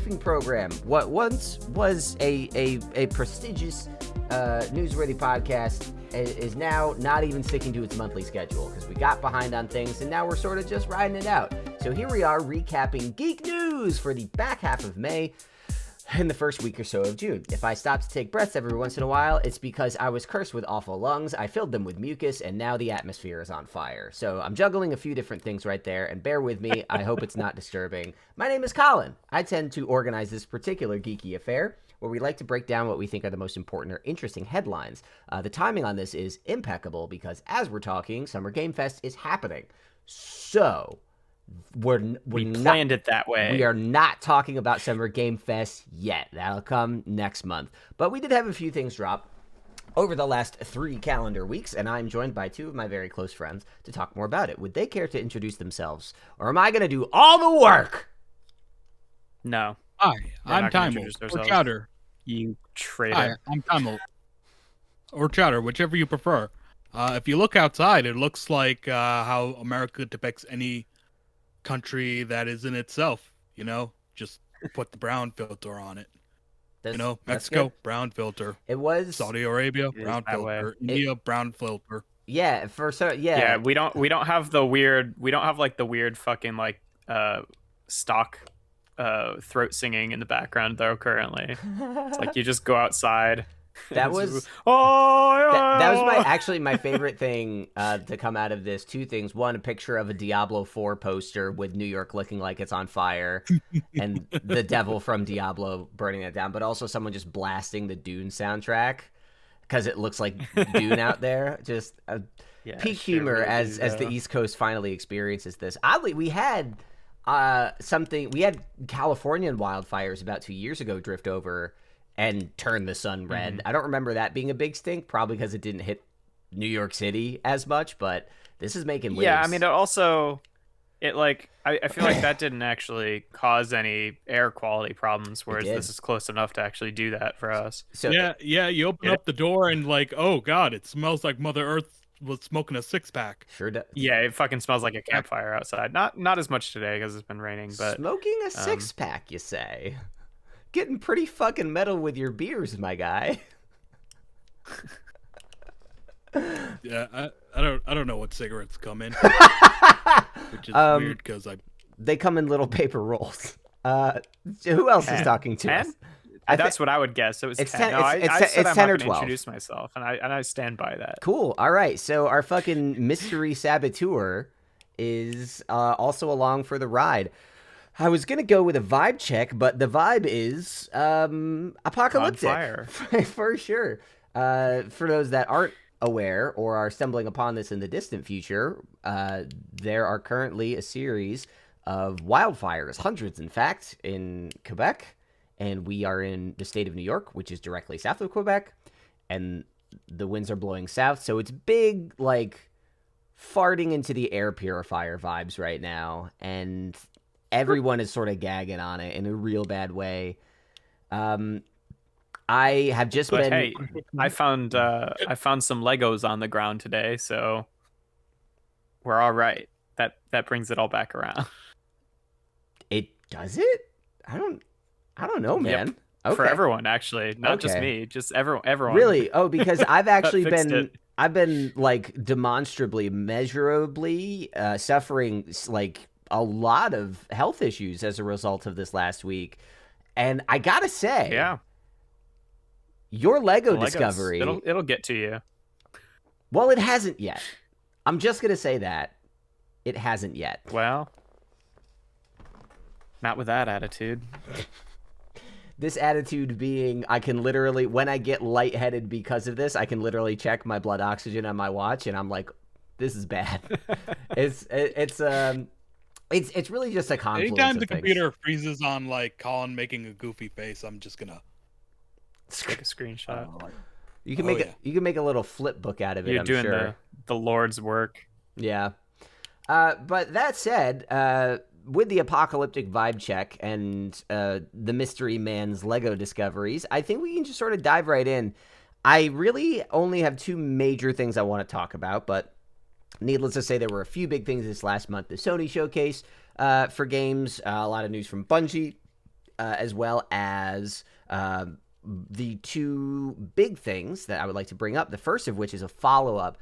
recapping program. What once was a prestigious, newsworthy podcast is now not even sticking to its monthly schedule because we got behind on things and now we're sort of just riding it out. So here we are recapping Geek News for the back half of May in the first week or so of June. If I stop to take breaths every once in a while, it's because I was cursed with awful lungs, I filled them with mucus, and now the atmosphere is on fire. So I'm juggling a few different things right there, and bear with me, I hope it's not disturbing. My name is Colin. I tend to organize this particular geeky affair, where we like to break down what we think are the most important or interesting headlines. The timing on this is impeccable, because as we're talking, Summer Game Fest is happening. So we planned it that way. We are not talking about Summer Game Fest yet. That'll come next month. But we did have a few things drop over the last 3 calendar weeks, and I'm joined by 2 of my very close friends to talk more about it. Would they care to introduce themselves, or am I going to do all the work? No. Hi, I'm Timel, or Chowder. You traitor. Hi, I'm Timel, or Chowder, whichever you prefer. If you look outside, it looks like how America depicts any country that is in itself, just put the brown filter on it. Mexico, brown filter. It was Saudi Arabia, brown filter. India, brown filter. Yeah, yeah. We don't have the weird. We don't have like the weird fucking like stock throat singing in the background though. Currently, it's like you just go outside. That was that was my favorite thing to come out of this. 2 things. One, a picture of a Diablo 4 poster with New York looking like it's on fire and the devil from Diablo burning it down, but also someone just blasting the Dune soundtrack because it looks like Dune out there. Just peak humor as the East Coast finally experiences this. Oddly, we had Californian wildfires about 2 years ago drift over and turn the sun red. Mm-hmm. I don't remember that being a big stink, probably because it didn't hit New York City as much, but this is making waves. Yeah, I mean, I feel like that didn't actually cause any air quality problems, whereas this is close enough to actually do that for us. So yeah, you open up the door and like, oh god, it smells like Mother Earth was smoking a 6-pack. Sure does. Yeah, it fucking smells like a campfire outside. Not as much today because it's been raining, but smoking a 6-pack, you say? Getting pretty fucking metal with your beers, my guy. Yeah, I don't know what cigarettes come in, which is weird because they come in little paper rolls. Who else is talking to 10? Us? That's what I would guess. So it's 10. It's 10 or 12. Introduce myself, and I stand by that. Cool. All right. So our fucking mystery saboteur is also along for the ride. I was going to go with a vibe check, but the vibe is apocalyptic. On fire. For sure. For those that aren't aware or are stumbling upon this in the distant future, there are currently a series of wildfires, hundreds in fact, in Quebec, and we are in the state of New York, which is directly south of Quebec, and the winds are blowing south, so it's big, like, farting into the air purifier vibes right now, and everyone is sort of gagging on it in a real bad way. I have just been. Hey, I found some Legos on the ground today, so we're all right. That brings it all back around. It does it? I don't know, man. Yep. Okay. For everyone, actually, not just me, just everyone. Really? Oh, because I've actually I've been like demonstrably, measurably suffering like a lot of health issues as a result of this last week. And I gotta say, your Lego discovery, it'll get to you. Well, it hasn't yet. I'm just gonna say that it hasn't yet. Well, not with that attitude. This attitude being, I can literally, when I get lightheaded because of this, I can literally check my blood oxygen on my watch, and I'm like, this is bad. It's really just a confluence. Anytime the things. computer freezes on like Colin making a goofy face, I'm just gonna take a screenshot. You can make a little flip book out of it. You're I'm doing sure. the Lord's work. Yeah. But that said, with the apocalyptic vibe check and the mystery man's Lego discoveries, I think we can just sort of dive right in. I really only have 2 major things I want to talk about, but needless to say, there were a few big things this last month. The Sony showcase for games, a lot of news from Bungie, as well as the two big things that I would like to bring up. The first of which is a follow-up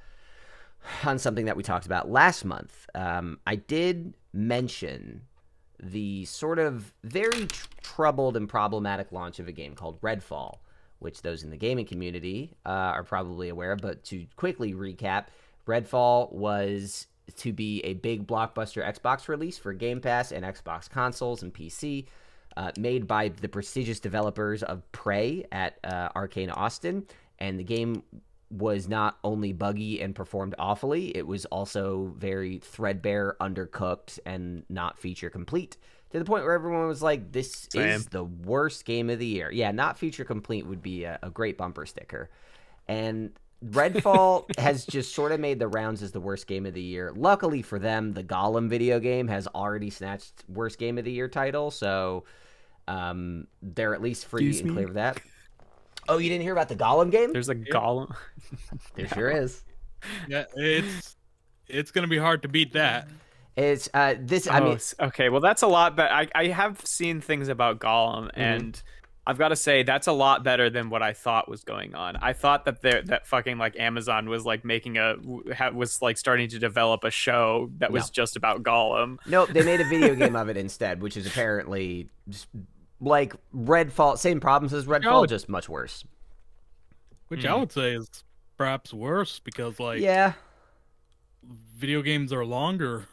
on something that we talked about last month. I did mention the sort of very troubled and problematic launch of a game called Redfall, which those in the gaming community are probably aware of. But to quickly recap, Redfall was to be a big blockbuster Xbox release for Game Pass and Xbox consoles and PC, made by the prestigious developers of Prey at Arcane Austin. And the game was not only buggy and performed awfully, it was also very threadbare, undercooked, and not feature complete, to the point where everyone was like, this is the worst game of the year. Yeah, not feature complete would be a great bumper sticker. And Redfall has just sort of made the rounds as the worst game of the year. Luckily for them, the Gollum video game has already snatched worst game of the year title, so they're at least free and clear of that. Oh, you didn't hear about the Gollum game? There's a Gollum. There sure is. Yeah, it's gonna be hard to beat that. It's this. I mean, okay. Well, that's a lot better. I have seen things about Gollum, and I've got to say that's a lot better than what I thought was going on. I thought that fucking like Amazon was like was like starting to develop a show that was just about Gollum. Nope, they made a video game of it instead, which is apparently just like Redfall, same problems as Redfall, just much worse. Which I would say is perhaps worse because, like, video games are longer.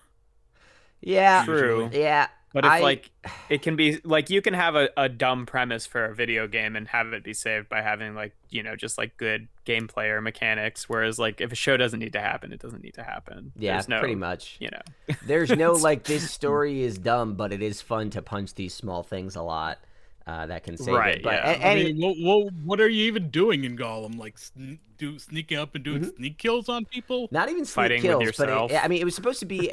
Yeah, true. Yeah, but if like it can be like you can have a dumb premise for a video game and have it be saved by having like just like good gameplay or mechanics. Whereas like if a show doesn't need to happen, it doesn't need to happen. Yeah, pretty much. There's no like this story is dumb, but it is fun to punch these small things a lot. That can save it. But I mean, what are you even doing in Gollum? Like sneaking up and doing sneak kills on people? Not even sneak Fighting kills, with yourself. But I mean, it was supposed to be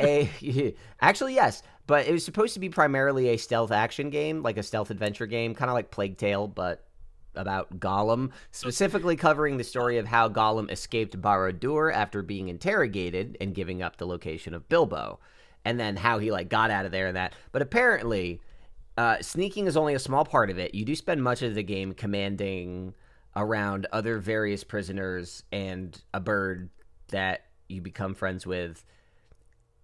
actually yes, but it was supposed to be primarily a stealth action game, like a stealth adventure game, kind of like Plague Tale, but about Gollum, specifically covering the story of how Gollum escaped Barad-dûr after being interrogated and giving up the location of Bilbo, and then how he like got out of there and that. But apparently, sneaking is only a small part of it. You do spend much of the game commanding around other various prisoners and a bird that you become friends with.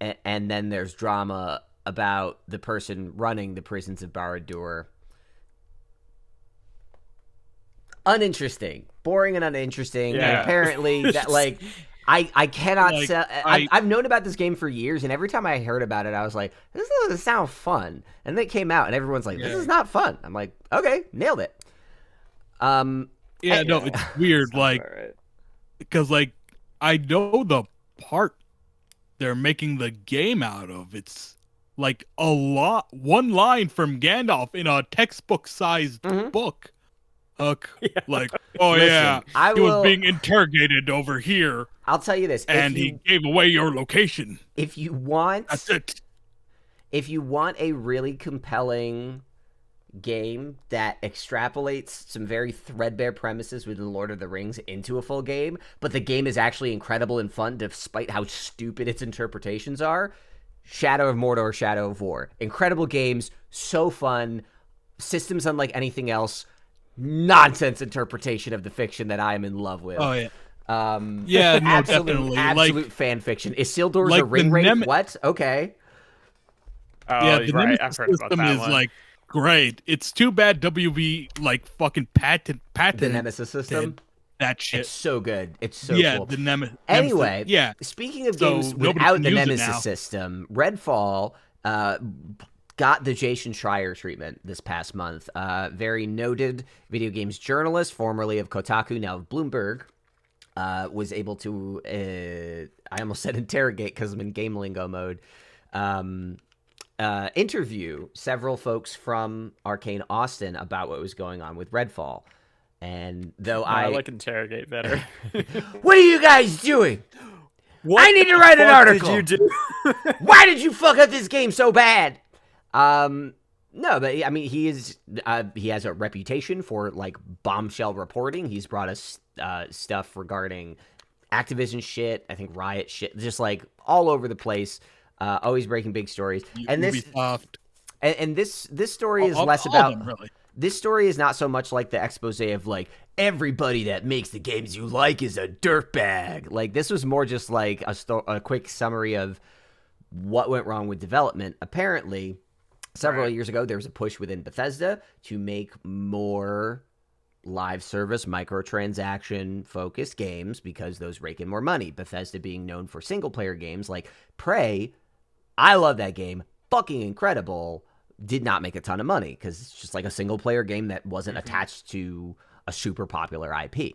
And then there's drama about the person running the prisons of Barad-dûr. Uninteresting. Boring and uninteresting. Yeah. And apparently, that like... I cannot like, sell. I've known about this game for years, and every time I heard about it, I was like, "This doesn't sound fun." And then it came out, and everyone's like, "This is not fun." I'm like, "Okay, nailed it." No, it's weird, like, because like I know the part they're making the game out of. It's like one line from Gandalf in a textbook-sized book. Like, Listen, he was being interrogated over here. I'll tell you this, and he gave away your location. If you want, that's it. If you want a really compelling game that extrapolates some very threadbare premises within Lord of the Rings into a full game, but the game is actually incredible and fun despite how stupid its interpretations are, Shadow of Mordor, Shadow of War. Incredible games, so fun, systems unlike anything else, nonsense interpretation of the fiction that I am in love with. Oh, yeah. Absolute like, fan fiction. Isildur's like a ring wraith? What? Okay. Oh, the right. Nemesis I've heard about system that is one. like great. It's too bad WB like fucking patent the Nemesis system. That shit. It's so good. It's so cool. The Nemesis. Anyway, yeah. Speaking of games without the Nemesis system, Redfall got the Jason Schreier treatment this past month. Very noted video games journalist, formerly of Kotaku, now of Bloomberg, was able to, I almost said interrogate because I'm in game lingo mode, interview several folks from Arcane Austin about what was going on with Redfall. And though I like interrogate better. What are you guys doing? I need to write an article. What did you do? Why did you fuck up this game so bad? No, but I mean, he has a reputation for like bombshell reporting. He's brought us stuff regarding Activision shit, I think Riot shit, just like all over the place. Always breaking big stories. Ubisoft. And this story is All less of about them, really. This story is not so much like the expose of like everybody that makes the games you like is a dirtbag. Like this was more just like a quick summary of what went wrong with development. Apparently, several years ago, there was a push within Bethesda to make more live service microtransaction focused games because those rake in more money. Bethesda being known for single player games like Prey, I love that game, fucking incredible, did not make a ton of money because it's just like a single player game that wasn't attached to a super popular IP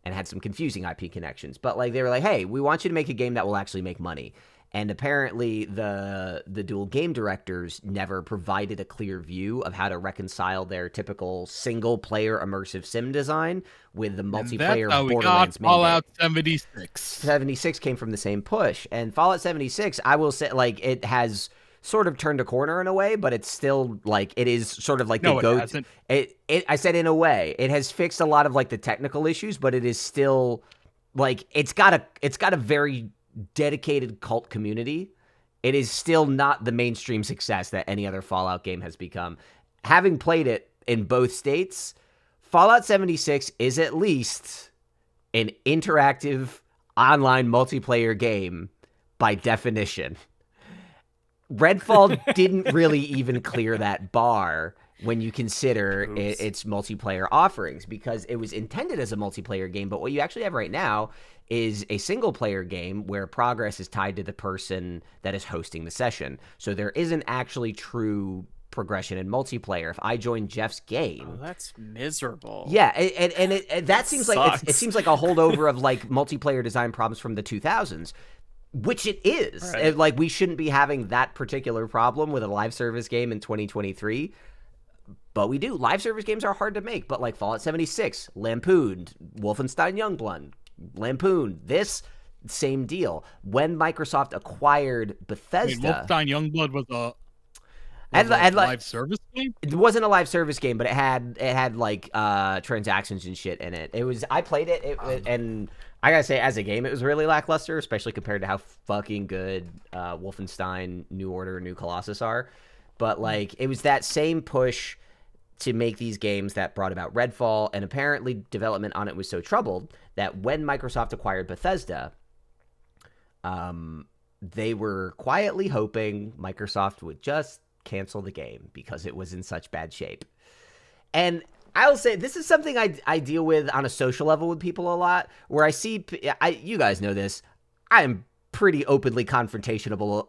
and had some confusing IP connections. But like they were like, hey, we want you to make a game that will actually make money. And apparently the dual game directors never provided a clear view of how to reconcile their typical single-player immersive sim design with the multiplayer Borderlands mandate. Fallout 76. 76 came from the same push. And Fallout 76, I will say, like, it has sort of turned a corner in a way, but it's still, like, it is sort of like the go. I said in a way. It has fixed a lot of, like, the technical issues, but it is still, like, it's got a very dedicated cult community. It is still not the mainstream success that any other Fallout game has become. Having played it in both states, Fallout 76 is at least an interactive online multiplayer game by definition. Redfall didn't really even clear that bar when you consider its multiplayer offerings, because it was intended as a multiplayer game, but what you actually have right now is a single-player game where progress is tied to the person that is hosting the session. So there isn't actually true progression in multiplayer. If I join Jeff's game, that's miserable. Yeah, and that seems like it seems like a holdover of like multiplayer design problems from the 2000s, which it is. Right. Like we shouldn't be having that particular problem with a live service game in 2023. But we do. Live service games are hard to make, but like Fallout 76, lampooned, Wolfenstein Youngblood, lampooned. This same deal. When Microsoft acquired Bethesda, Wolfenstein Youngblood was a live service game. It wasn't a live service game, but it had like transactions and shit in it. I played it, and I gotta say, as a game, it was really lackluster, especially compared to how fucking good Wolfenstein New Order, New Colossus are. But like, it was that same push to make these games that brought about Redfall, and apparently development on it was so troubled that when Microsoft acquired Bethesda, they were quietly hoping Microsoft would just cancel the game because it was in such bad shape. And I'll say this is something I deal with on a social level with people a lot, where I see, you guys know this, I am pretty openly confrontational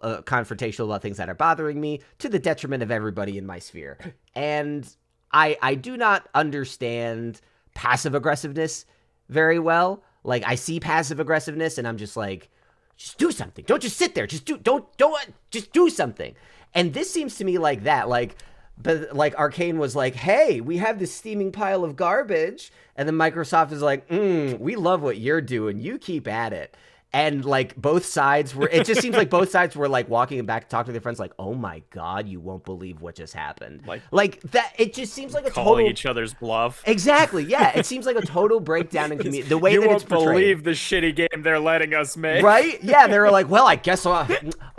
about things that are bothering me to the detriment of everybody in my sphere. And I do not understand passive aggressiveness very well. Like, I see passive aggressiveness and I'm just like, just do something. Don't just sit there. Just do something. And this seems to me like that. But Arcane was like, hey, we have this steaming pile of garbage. And then Microsoft is like, we love what you're doing. You keep at it. And like both sides were, it just seems like both sides were like walking back to talk to their friends like, oh my God, you won't believe what just happened. Like that, it just seems like a calling total, each other's bluff. Exactly. Yeah. It seems like a total breakdown in community. The way that it's portrayed. You won't believe the shitty game they're letting us make. Right? Yeah. They were like, well, I guess,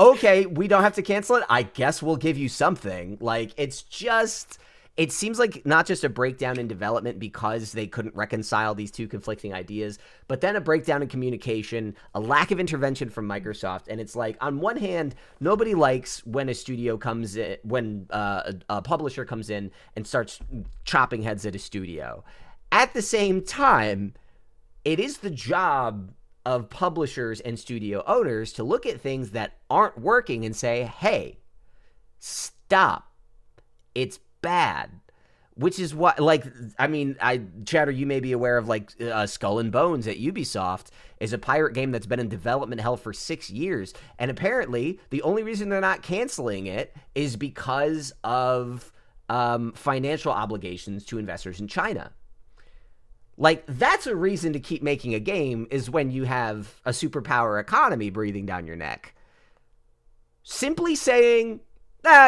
okay, we don't have to cancel it. I guess we'll give you something. Like, it's just, it seems like not just a breakdown in development because they couldn't reconcile these two conflicting ideas, but then a breakdown in communication, a lack of intervention from Microsoft. And it's like, on one hand, nobody likes when a studio comes in, when a publisher comes in and starts chopping heads at a studio. At the same time, it is the job of publishers and studio owners to look at things that aren't working and say, hey, stop. It's bad. Which is what, like, I mean, Chatter, you may be aware of, like, Skull and Bones at Ubisoft is a pirate game that's been in development hell for 6 years. And apparently, the only reason they're not canceling it is because of financial obligations to investors in China. Like, that's a reason to keep making a game, is when you have a superpower economy breathing down your neck. Simply saying,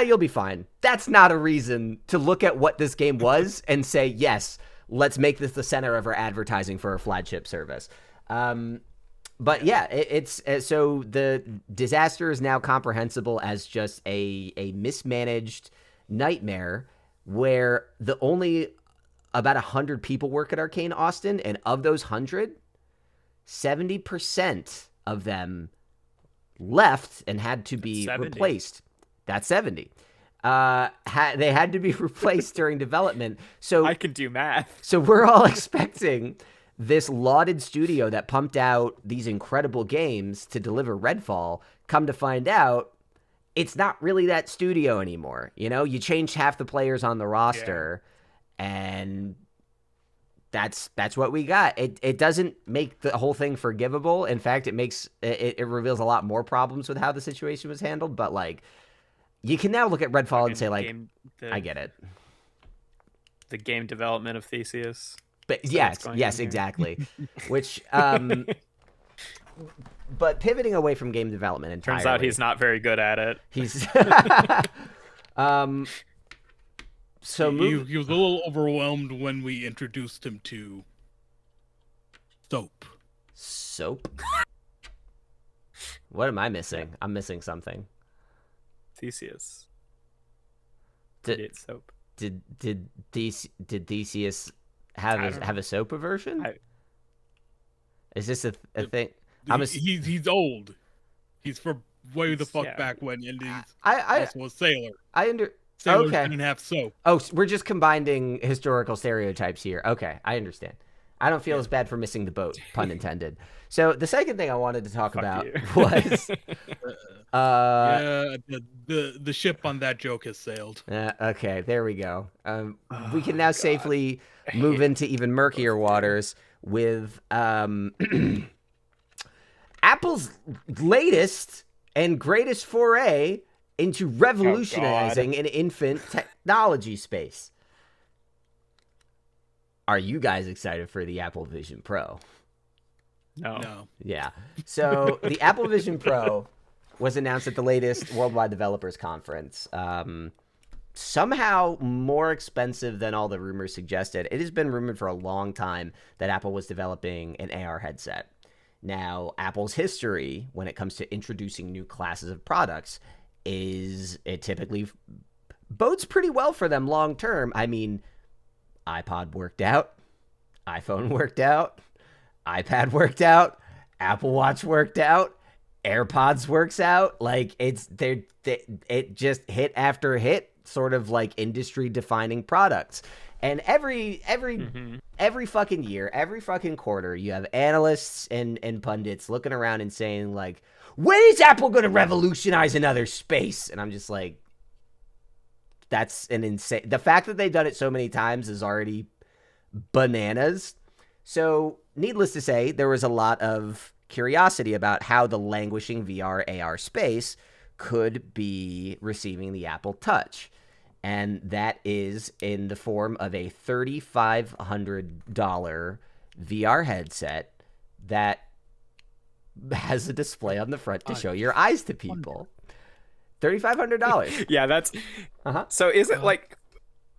you'll be fine. That's not a reason to look at what this game was and say, yes, let's make this the center of our advertising for our flagship service. But yeah, it's so the disaster is now comprehensible as just a mismanaged nightmare where the only about 100 people work at Arcane Austin, and of those 100, 70% of them left and had to be replaced. That's 70. They had to be replaced during development. So I can do math. So we're all expecting this lauded studio that pumped out these incredible games to deliver Redfall, come to find out it's not really that studio anymore. You know, you changed half the players on the roster, and that's what we got. It doesn't make the whole thing forgivable. In fact, it reveals a lot more problems with how the situation was handled. But like, you can now look at Redfall and say like, I get it. The game development of Theseus. But yes, exactly. Which, but pivoting away from game development entirely. Turns out he's not very good at it. He's, so he was a little overwhelmed when we introduced him to soap. Soap? What am I missing? I'm missing something. Theseus. Did soap. Did Theseus have a soap version? Is this a thing? He's old. He's from way the fuck back when, and he's also a sailor. Sailors didn't have soap. Oh, we're just combining historical stereotypes here. Okay, I understand. I don't feel as bad for missing the boat, pun intended. So the second thing I wanted to talk about was the ship on that joke has sailed. Okay, there we go. We can now safely move into even murkier waters with Apple's latest and greatest foray into revolutionizing an infant technology space. Are you guys excited for the Apple Vision Pro? No. Yeah. So the Apple Vision Pro was announced at the latest Worldwide Developers Conference. Somehow more expensive than all the rumors suggested. It has been rumored for a long time that Apple was developing an AR headset. Now, Apple's history when it comes to introducing new classes of products is it typically bodes pretty well for them long term. I mean, iPod worked out, iPhone worked out, iPad worked out, Apple Watch worked out, AirPods works out. Like it just hit after hit, sort of like industry defining products. And every fucking year, every fucking quarter, you have analysts and pundits looking around and saying like, when is Apple going to revolutionize another space? And I'm just like, that's an insane. The fact that they've done it so many times is already bananas. So needless to say, there was a lot of curiosity about how the languishing VR AR space could be receiving the Apple Touch. And that is in the form of a $3,500 VR headset that has a display on the front to show your eyes to people. $3,500. Yeah, that's. So is it like?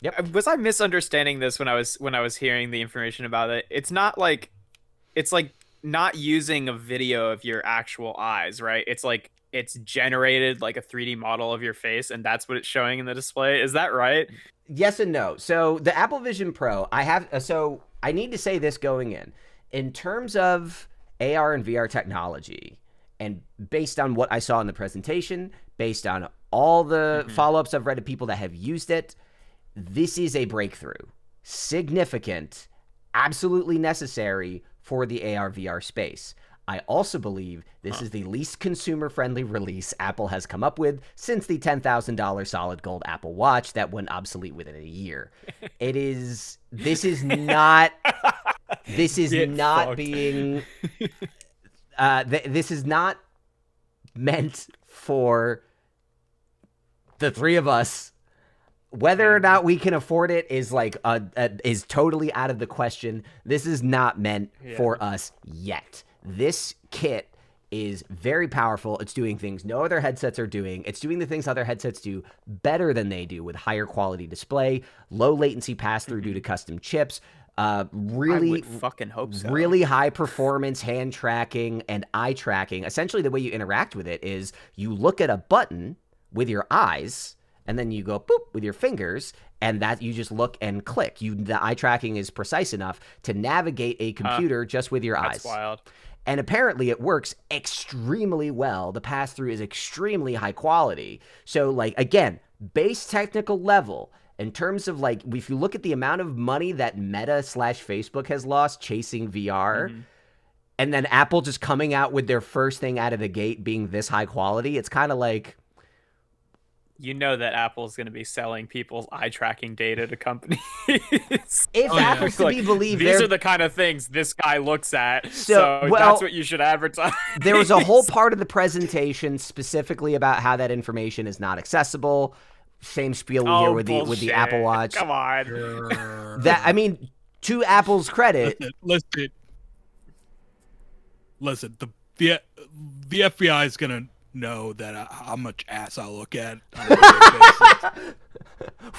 Yep. Was I misunderstanding this when I was hearing the information about it? It's not like, it's like not using a video of your actual eyes, right? It's like it's generated like a 3D model of your face, and that's what it's showing in the display. Is that right? Yes and no. So the Apple Vision Pro, I need to say this going in terms of AR and VR technology, and based on what I saw in the presentation, based on all the follow-ups I've read of people that have used it, this is a breakthrough. Significant, absolutely necessary for the AR VR space. I also believe this is the least consumer-friendly release Apple has come up with since the $10,000 solid gold Apple Watch that went obsolete within a year. This is not meant for the three of us. Whether or not we can afford it is is totally out of the question. This is not meant for us yet. This kit is very powerful. It's doing things no other headsets are doing. It's doing the things other headsets do better than they do, with higher quality display, low latency pass-through due to custom chips, really I would fucking hope so. Really high performance hand tracking and eye tracking. Essentially, the way you interact with it is you look at a button with your eyes, and then you go boop with your fingers, and that you just look and click. The eye tracking is precise enough to navigate a computer just with your eyes. That's wild. And apparently it works extremely well. The pass-through is extremely high quality. So, like, again, base technical level, in terms of, like, if you look at the amount of money that Meta/Facebook has lost chasing VR, and then Apple just coming out with their first thing out of the gate being this high quality, it's kind of like... You know that Apple's going to be selling people's eye tracking data to companies. If Apple's to be believed, these are the kind of things this guy looks at. So that's what you should advertise. There was a whole part of the presentation specifically about how that information is not accessible. Same spiel we hear with the Apple Watch. Come on. That, I mean, to Apple's credit, listen. The FBI is gonna know that how much ass I look at on a daily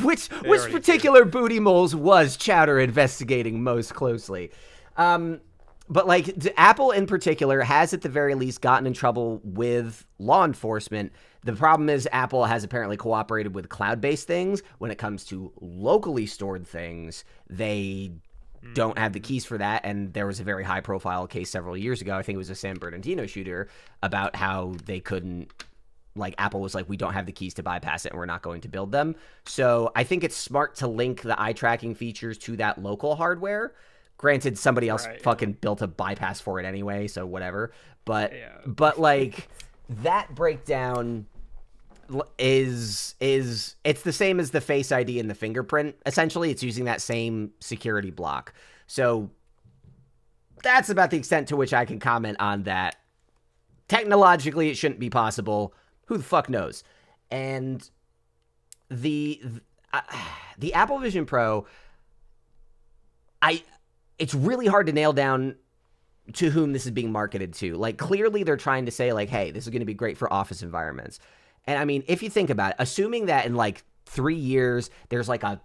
basis. which particular booty moles was Chowder investigating most closely. But like Apple in particular has at the very least gotten in trouble with law enforcement. The problem is Apple has apparently cooperated with cloud-based things. When it comes to locally stored things, they don't have the keys for that. And there was a very high-profile case several years ago. I think it was a San Bernardino shooter about how they couldn't, like Apple was like, we don't have the keys to bypass it and we're not going to build them. So I think it's smart to link the eye tracking features to that local hardware. Granted, somebody else fucking built a bypass for it anyway, so whatever. But like that breakdown is it's the same as the Face ID and the fingerprint. Essentially, it's using that same security block. So that's about the extent to which I can comment on that. Technologically, it shouldn't be possible. Who the fuck knows? And the Apple Vision Pro, it's really hard to nail down to whom this is being marketed to. Like, clearly they're trying to say, like, hey, this is going to be great for office environments. And I mean, if you think about it, assuming that in like 3 years, there's like a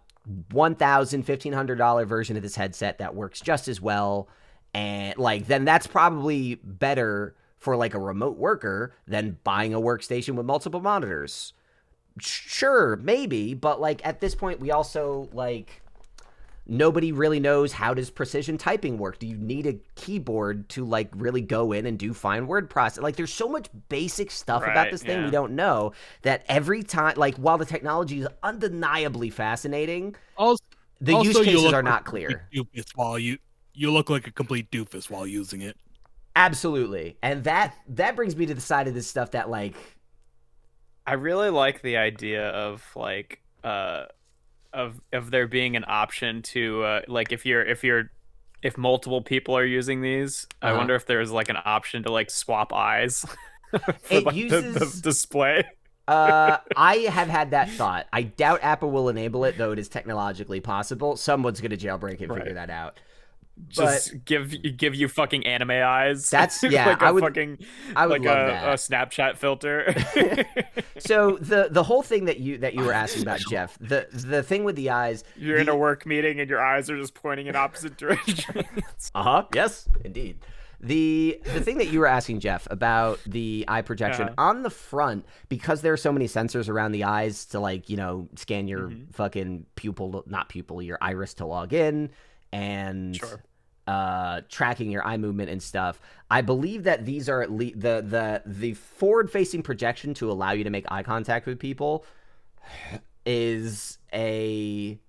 $1,000, $1,500 version of this headset that works just as well, and like, then that's probably better for like a remote worker than buying a workstation with multiple monitors. Sure, maybe, but like at this point, we also like... Nobody really knows, how does precision typing work? Do you need a keyboard to like really go in and do fine word process? Like there's so much basic stuff about this thing we don't know, that every time, like while the technology is undeniably fascinating, the use cases are not clear. You look like a complete doofus while using it. Absolutely. And that brings me to the side of this stuff that like... I really like the idea of like... Of there being an option to like if multiple people are using these, I wonder if there's like an option to like swap eyes for it like, uses the display. I have had that thought. I doubt Apple will enable it, though it is technologically possible. Someone's going to jailbreak and figure that out. Just give you fucking anime eyes. That's like I would love that. A Snapchat filter. So the whole thing that you were asking about, Jeff, the thing with the eyes. You're in a work meeting and your eyes are just pointing in opposite directions. Yes, indeed. The thing that you were asking, Jeff, about the eye projection on the front, because there are so many sensors around the eyes to like, you know, scan your fucking your iris to log in. And tracking your eye movement and stuff. I believe that these are at least the forward-facing projection to allow you to make eye contact with people is it's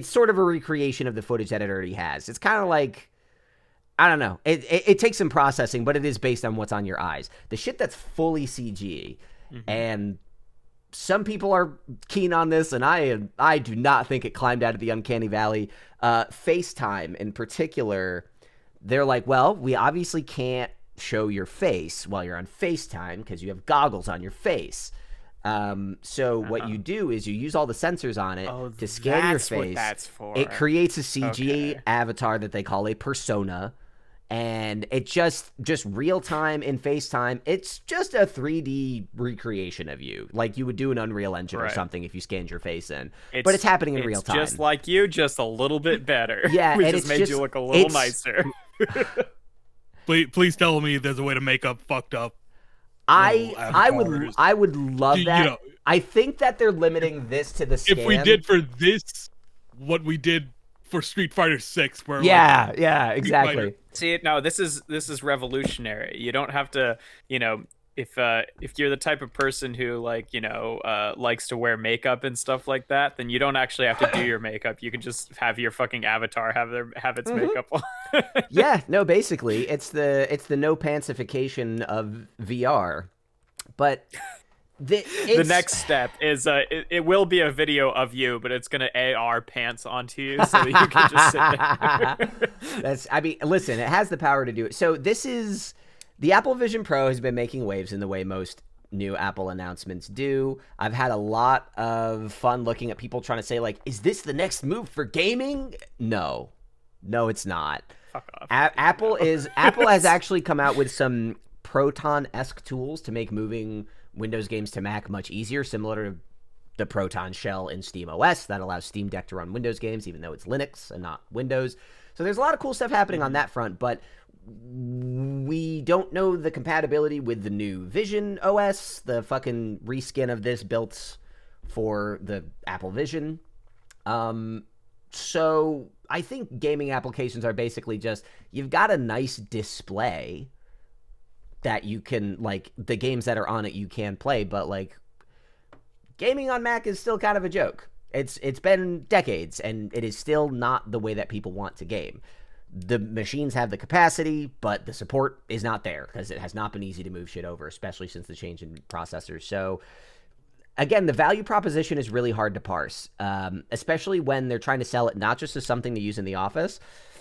sort of a recreation of the footage that it already has. It's kind of like, I don't know. It takes some processing, but it is based on what's on your eyes. The shit that's fully CG and some people are keen on this, and I do not think it climbed out of the uncanny valley. FaceTime in particular, they're like, well, we obviously can't show your face while you're on FaceTime because you have goggles on your face. So what you do is you use all the sensors on it to scan your face. What that's for. It creates a CG avatar that they call a persona. And it just real time in FaceTime. It's just a 3D recreation of you, like you would do an Unreal Engine or something if you scanned your face in. But it's happening in real time. Just like you, just a little bit better. Yeah, we and just it's made you look a little nicer. Please tell me there's a way to make up fucked up. I would love that. You know, I think that they're limiting this to the scan. if we did for this, what we did for Street Fighter 6, where yeah, exactly. See, no, this is revolutionary. You don't have to, if you're the type of person who likes to wear makeup and stuff like that, then you don't actually have to do your makeup. You can just have your fucking avatar have its makeup on. Yeah, no, basically it's the no pantsification of VR, but the next step is it will be a video of you, but it's gonna AR pants onto you so that you can just sit there. Listen, it has the power to do it. So this is the Apple Vision Pro has been making waves in the way most new Apple announcements do. I've had a lot of fun looking at people trying to say, like, is this the next move for gaming? No, it's not. Fuck off. Apple has actually come out with some Proton-esque tools to make moving Windows games to Mac much easier, similar to the Proton shell in SteamOS that allows Steam Deck to run Windows games, even though it's Linux and not Windows. So there's a lot of cool stuff happening on that front, but we don't know the compatibility with the new Vision OS, the fucking reskin of this built for the Apple Vision. So I think gaming applications are basically just, you've got a nice display that you can, like, the games that are on it you can play, but, like, gaming on Mac is still kind of a joke. It's been decades, and it is still not the way that people want to game. The machines have the capacity, but the support is not there because it has not been easy to move shit over, especially since the change in processors. So, again, the value proposition is really hard to parse, especially when they're trying to sell it not just as something to use in the office,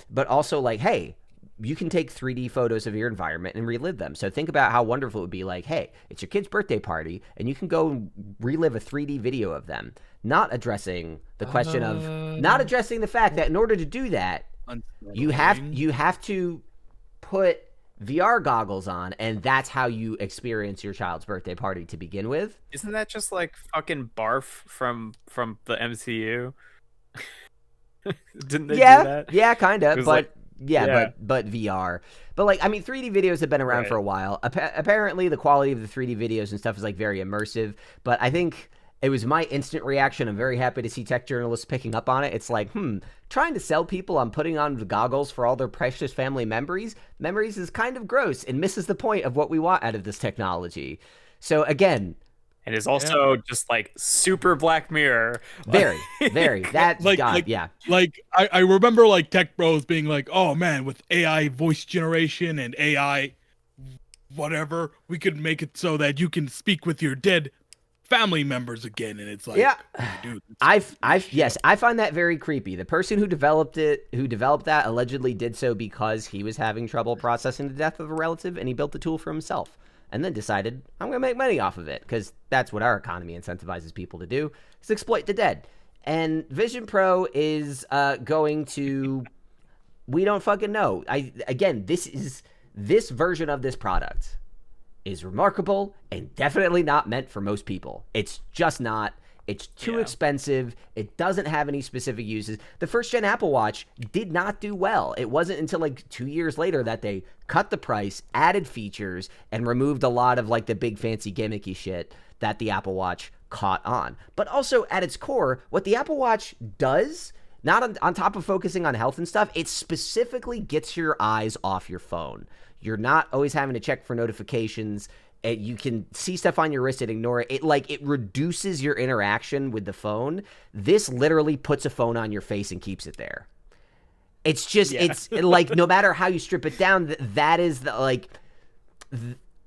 but also like, hey, you can take 3D photos of your environment and relive them. So think about how wonderful it would be, like, hey, it's your kid's birthday party, and you can go and relive a 3D video of them. Not addressing the question not addressing the fact that in order to do that, you have to put VR goggles on, and that's how you experience your child's birthday party to begin with. Isn't that just like fucking barf from the MCU? Didn't they do that? Yeah, kind of, but like, but VR. But, like, I mean, 3D videos have been around for a while. Apparently, the quality of the 3D videos and stuff is, like, very immersive. But I think it was my instant reaction. I'm very happy to see tech journalists picking up on it. It's like, trying to sell people on putting on the goggles for all their precious family memories is kind of gross and misses the point of what we want out of this technology. So, again... It is also just like super Black Mirror. Very. That's I remember like tech bros being like, "Oh man, with AI voice generation and AI whatever, we could make it so that you can speak with your dead family members again." And it's like, dude, I find that very creepy. The person who developed that allegedly did so because he was having trouble processing the death of a relative, and he built the tool for himself. And then decided, I'm going to make money off of it, because that's what our economy incentivizes people to do, is exploit the dead. And Vision Pro is going to... We don't fucking know. This version of this product is remarkable and definitely not meant for most people. It's just not. It's too expensive. It doesn't have any specific uses. The first-gen Apple Watch did not do well. It wasn't until like 2 years later that they cut the price, added features, and removed a lot of like the big fancy gimmicky shit that the Apple Watch caught on. But also at its core, what the Apple Watch does, not on top of focusing on health and stuff, it specifically gets your eyes off your phone. You're not always having to check for notifications. You can see stuff on your wrist and ignore it. It reduces your interaction with the phone. This literally puts a phone on your face and keeps it there. It's just, it's like, no matter how you strip it down, that is the, like,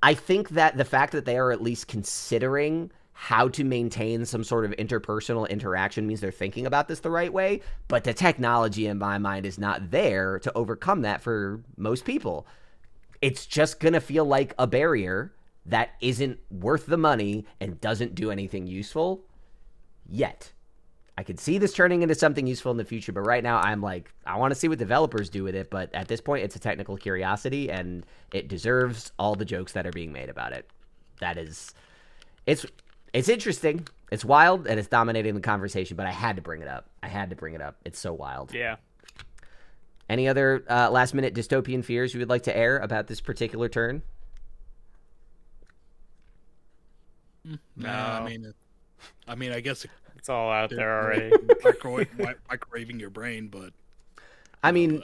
I think that the fact that they are at least considering how to maintain some sort of interpersonal interaction means they're thinking about this the right way. But the technology in my mind is not there to overcome that for most people. It's just going to feel like a barrier that isn't worth the money and doesn't do anything useful yet. I could see this turning into something useful in the future, but right now I'm like, I want to see what developers do with it, but at this point it's a technical curiosity and it deserves all the jokes that are being made about it. It's interesting, it's wild, and it's dominating the conversation, but I had to bring it up. It's so wild. Yeah. Any other last minute dystopian fears you would like to air about this particular turn? No, I mean, I guess It's all out there already. microwaving your brain, but I mean,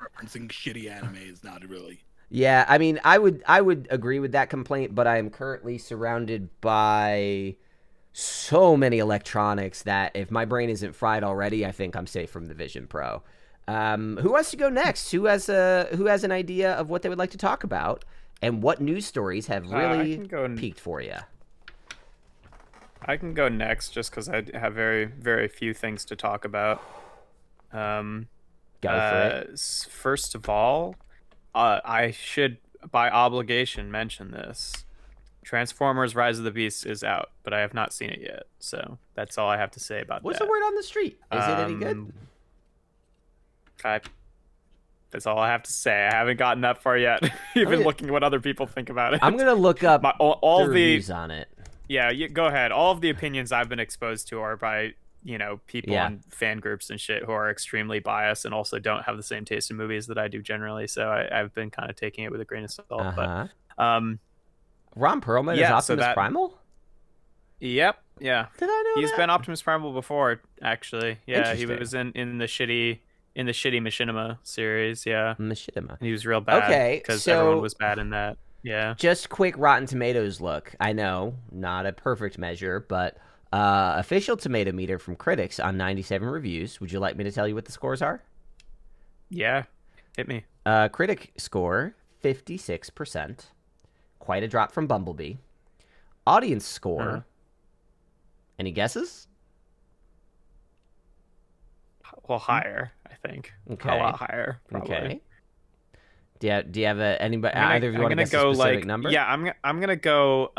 referencing shitty anime is not really. yeah, I mean, I would agree with that complaint, but I am currently surrounded by so many electronics that if my brain isn't fried already, I think I'm safe from the Vision Pro. Who wants to go next? Who has an idea of what they would like to talk about, and what news stories have really peaked for you? I can go next just because I have very, very few things to talk about. Go for it. First of all, I should, by obligation, mention this. Transformers: Rise of the Beasts is out, but I have not seen it yet. So that's all I have to say about What's that. the word on the street? Is it any good? That's all I have to say. I haven't gotten that far yet. Even looking at what other people think about it. I'm gonna look up all the reviews on it. Yeah, go ahead. All of the opinions I've been exposed to are by people in fan groups and shit who are extremely biased and also don't have the same taste in movies that I do generally. So I've been kind of taking it with a grain of salt. But Ron Perlman is Optimus Primal? Yep. Yeah. Did I know He's that? been Optimus Primal before, actually. Yeah, he was in the shitty Machinima series. Yeah. Machinima. And he was real bad. Okay, because so everyone was bad in that. Yeah. Just quick Rotten Tomatoes look. I know, not a perfect measure, but official tomato meter from critics on 97 reviews. Would you like me to tell you what the scores are? Yeah. Hit me. Critic score, 56%. Quite a drop from Bumblebee. Audience score, any guesses? Well, higher, I think. Okay. A lot higher, probably. Okay. Do you have anybody? Either of you want to guess a specific number? Yeah, I'm gonna go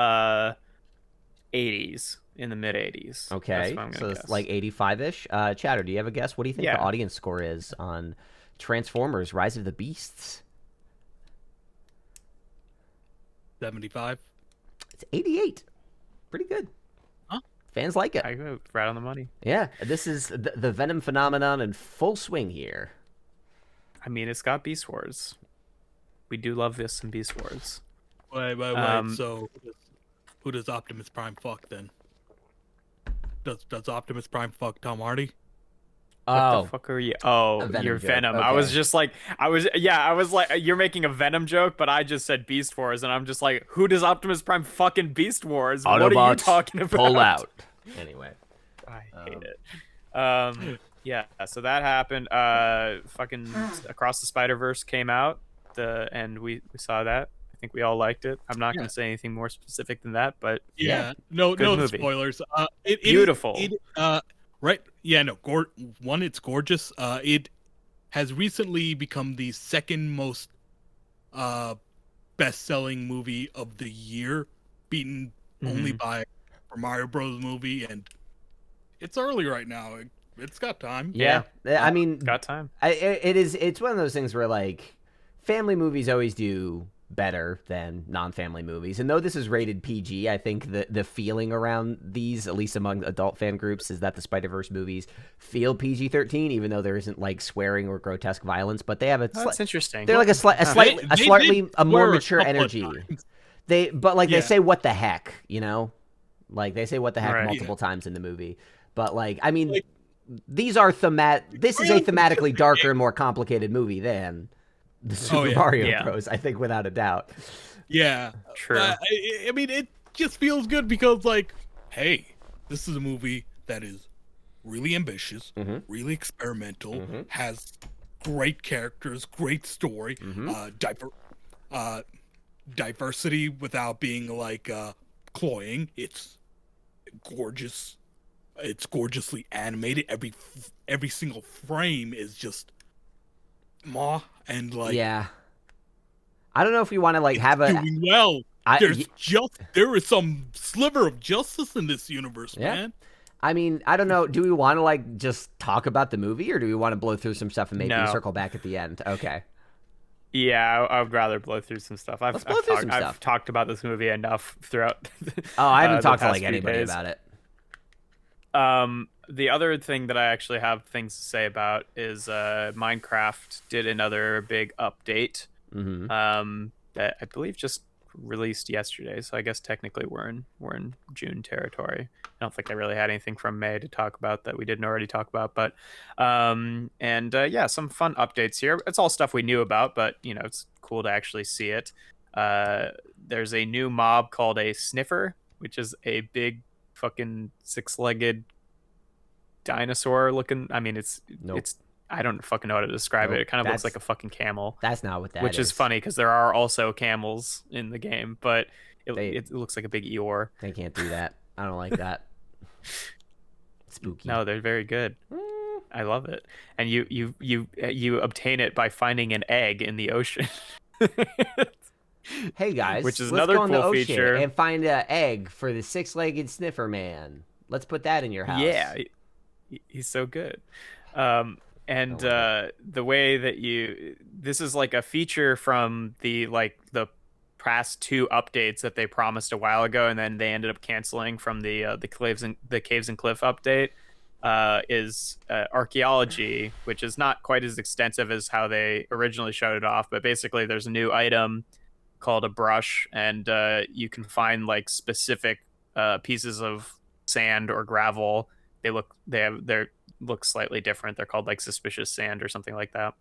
80s, in the mid 80s. Okay, so it's like 85-ish. Chatter, do you have a guess? What do you think the audience score is on Transformers: Rise of the Beasts? 75. It's 88. Pretty good. Huh? Fans like it. I go right on the money. Yeah, this is the Venom phenomenon in full swing here. I mean, it's got Beast Wars. We do love this in Beast Wars. Wait. So, who does Optimus Prime fuck then? Does Optimus Prime fuck Tom Hardy? What the fuck are you? Oh, you're Venom. Okay. I was like, you're making a Venom joke, but I just said Beast Wars, and I'm just like, who does Optimus Prime fucking Beast Wars? Autobots, what are you talking about? Pull out. Anyway, I hate it. Yeah, so that happened. Fucking Across the Spider-Verse came out, and we saw that. I think we all liked it. I'm not going to say anything more specific than that, but no movie. Spoilers. Beautiful. Right? Yeah, no. One, it's gorgeous. It has recently become the second most best-selling movie of the year, beaten only by Mario Bros. Movie, and it's early right now. It's got time. Yeah. I mean, got time. It's one of those things where like family movies always do better than non-family movies, and though this is rated PG, I think the feeling around these, at least among adult fan groups, is that the Spider-Verse movies feel PG-13, even though there isn't like swearing or grotesque violence, but they have that's interesting. They're like a slightly more mature energy. They say what the heck, like they say what the heck multiple times in the movie, but like I mean, these are this is a thematically darker and more complicated movie than the Super Mario Bros. I think without a doubt. Yeah, true. I mean, it just feels good because, like, hey, this is a movie that is really ambitious, really experimental, has great characters, great story, diversity without being like cloying. It's gorgeous. It's gorgeously animated. Every single frame is just and like I don't know if we want to like have doing well. There is some sliver of justice in this universe, man. I mean, I don't know. Do we want to like just talk about the movie, or do we want to blow through some stuff and maybe circle back at the end? Okay. Yeah, I would rather blow through some stuff. I've talked about this movie enough throughout. I haven't talked to like anybody about it. The other thing that I actually have things to say about is Minecraft did another big update that I believe just released yesterday, so I guess technically we're in June territory. I don't think I really had anything from May to talk about that we didn't already talk about, but yeah, some fun updates here. It's all stuff we knew about, but it's cool to actually see it. There's a new mob called a sniffer, which is a big fucking six-legged dinosaur looking. I mean, it's I don't fucking know how to describe it. It kind of looks like a fucking camel. That's not what that which is. is funny because there are also camels in the game, but it looks like a big Eeyore. They can't do that. I don't like that. Spooky. No, they're very good. I love it. And you obtain it by finding an egg in the ocean. Hey guys, which is let's another go in the cool ocean feature. and find an egg for the six-legged sniffer man. Let's put that in your house. Yeah, he's so good. The way that this is like a feature from the past 2 updates that they promised a while ago, and then they ended up canceling from the caves and cliff update. Is archaeology, which is not quite as extensive as how they originally showed it off, but basically there's a new item called a brush, and you can find like specific pieces of sand or gravel. They look slightly different. They're called like suspicious sand or something like that.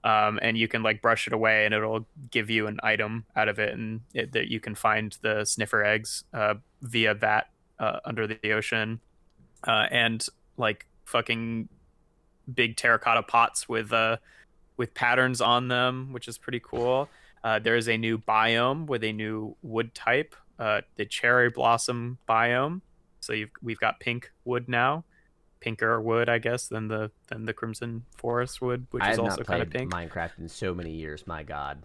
And you can like brush it away, and it'll give you an item out of it, and that you can find the sniffer eggs via that under the ocean, and like fucking big terracotta pots with patterns on them, which is pretty cool. There is a new biome with a new wood type, the cherry blossom biome. So we've got pink wood now. Pinker wood, I guess, than the crimson forest wood, which is also kind of pink. I have not played Minecraft in so many years. My God.